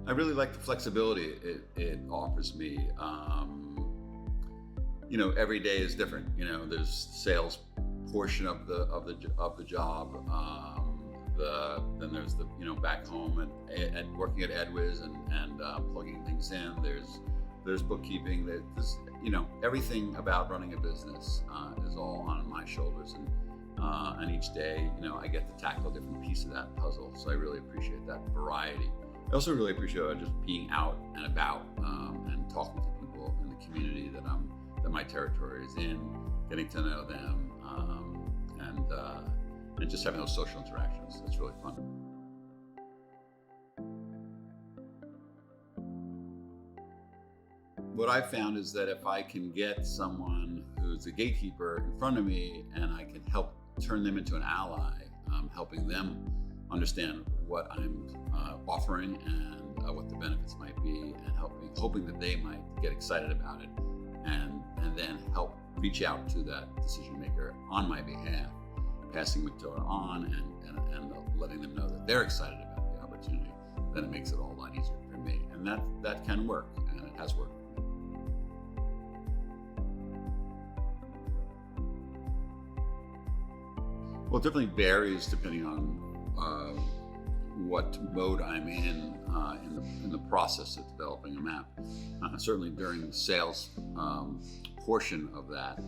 I really like the flexibility it offers me. Every day is different. There's sales portion of the job. Then there's the back home and working at Edwiz and plugging things in. There's bookkeeping. There's everything about running a business is all on my shoulders, and each day I get to tackle a different piece of that puzzle. So I really appreciate that variety. I also really appreciate just being out and about and talking to people in the community that my territory is in, getting to know them, and just having those social interactions. It's really fun. What I've found is that if I can get someone who's a gatekeeper in front of me and I can help turn them into an ally, helping them understand what I'm offering and what the benefits might be, and hoping that they might get excited about it, and then help reach out to that decision maker on my behalf, passing the on and letting them know that they're excited about the opportunity, then it makes it all a lot easier for me. And that can work, and it has worked. Well, it definitely varies depending on what mode I'm in the process of developing a map. Certainly during the sales portion of that,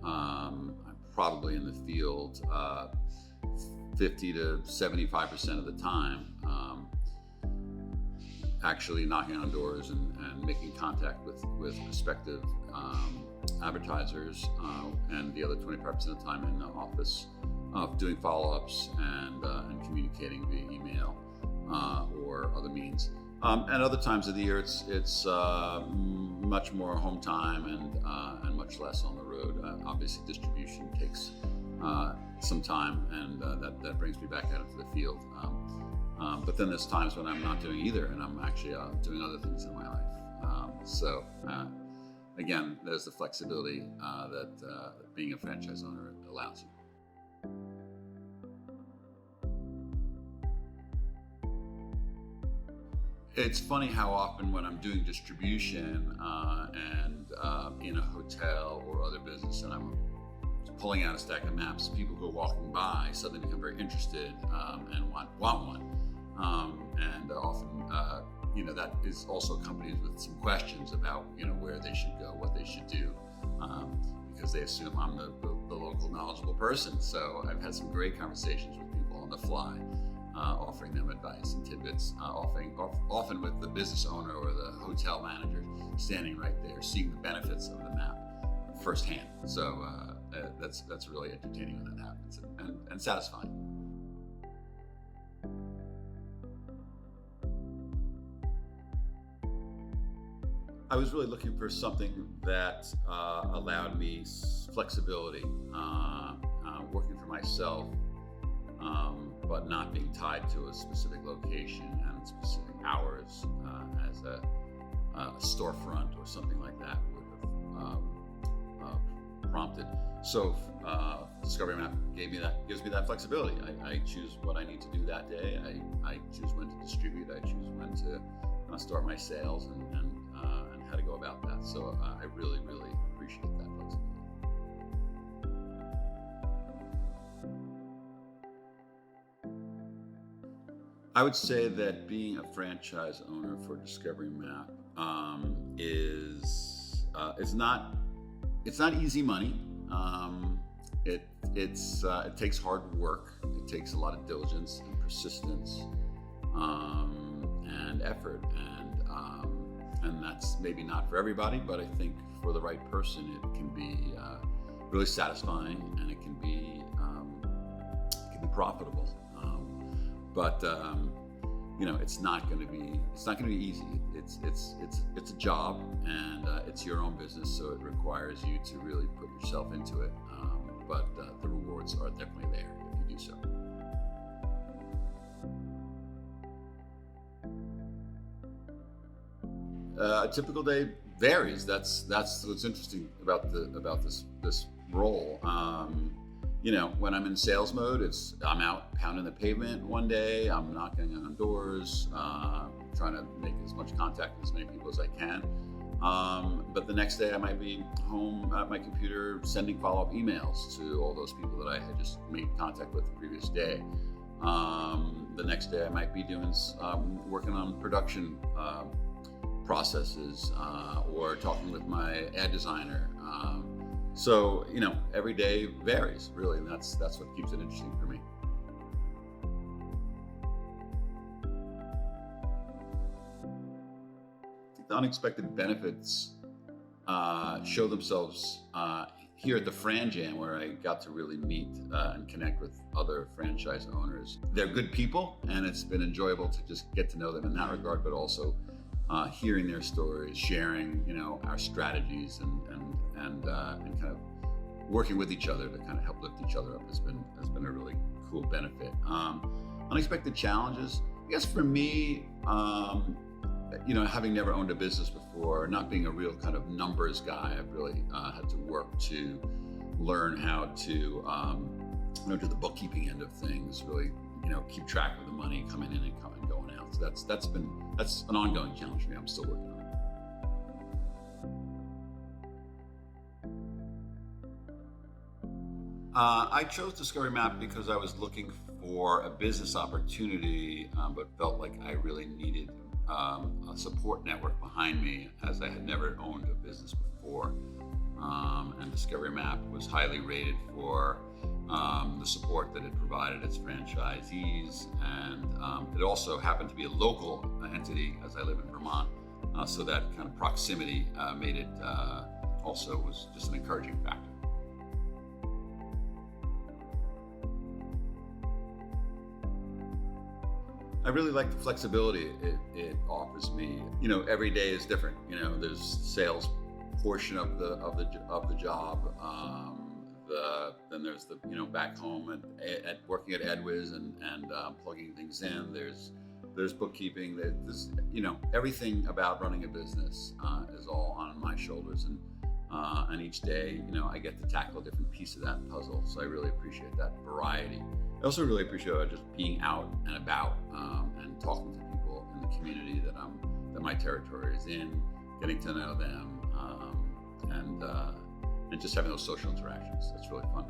I'm probably in the field 50 to 75% of the time, actually knocking on doors and making contact with prospective advertisers, and the other 25% of the time in the office, doing follow-ups and communicating via email or other means. And other times of the year, it's much more home time and much less on the road. Obviously, distribution takes some time, and that brings me back out into the field. But then there's times when I'm not doing either, and I'm actually doing other things in my life. Again, there's the flexibility that being a franchise owner allows you. It's funny how often when I'm doing distribution and in a hotel or other business, and I'm pulling out a stack of maps, people who are walking by suddenly become very interested and want one. And often, that is also accompanied with some questions about, where they should go, what they should do, because they assume I'm the local knowledgeable person. So I've had some great conversations with people on the fly, offering them advice and tidbits, often with the business owner or the hotel manager standing right there, seeing the benefits of the map firsthand. So that's really entertaining when that happens, and satisfying. I was really looking for something that allowed me flexibility, working for myself, but not being tied to a specific location and specific hours, as a storefront or something like that would have prompted. So Discovery Map gives me that flexibility. I choose what I need to do that day. I choose when to distribute. I choose when to start my sales and how to go about that. So I really, really appreciate that flexibility. I would say that being a franchise owner for Discovery Map is it's not easy money. It takes hard work. It takes a lot of diligence and persistence and effort, and that's maybe not for everybody, but I think for the right person, it can be really satisfying, and it can be profitable. But it's not going to be easy. It's a job, and it's your own business, so it requires you to really put yourself into it. But the rewards are definitely there if you do so. A typical day varies. That's what's interesting about this role. when I'm in sales mode, I'm out pounding the pavement one day, I'm knocking on doors, trying to make as much contact with as many people as I can. But the next day I might be home at my computer sending follow-up emails to all those people that I had just made contact with the previous day. The next day I might be working on production processes or talking with my ad designer. So every day varies really, and that's what keeps it interesting for me. I think the unexpected benefits show themselves here at the Fran Jam, where I got to really meet and connect with other franchise owners. They're good people, and it's been enjoyable to just get to know them in that regard, but also hearing their stories, sharing, our strategies, and kind of working with each other to kind of help lift each other up has been a really cool benefit. Unexpected challenges, I guess for me, having never owned a business before, not being a real kind of numbers guy, I've really had to work to learn how to do the bookkeeping end of things, really, keep track of the money coming in and going out. So that's an ongoing challenge for me. I'm still working on it. I chose Discovery Map because I was looking for a business opportunity, but felt like I really needed a support network behind me, as I had never owned a business before. And Discovery Map was highly rated for the support that it provided its franchisees, and it also happened to be a local entity, as I live in Vermont, so that kind of proximity made it also was just an encouraging factor. I really like the flexibility it offers me. Every day is different. There's sales portion of the job. Then there's the back home at working at Edwiz and plugging things in. There's bookkeeping. There's everything about running a business is all on my shoulders, and each day I get to tackle a different piece of that puzzle. So I really appreciate that variety. I also really appreciate just being out and about and talking to people in the community that my territory is in, getting to know them, and just having those social interactions. That's really fun.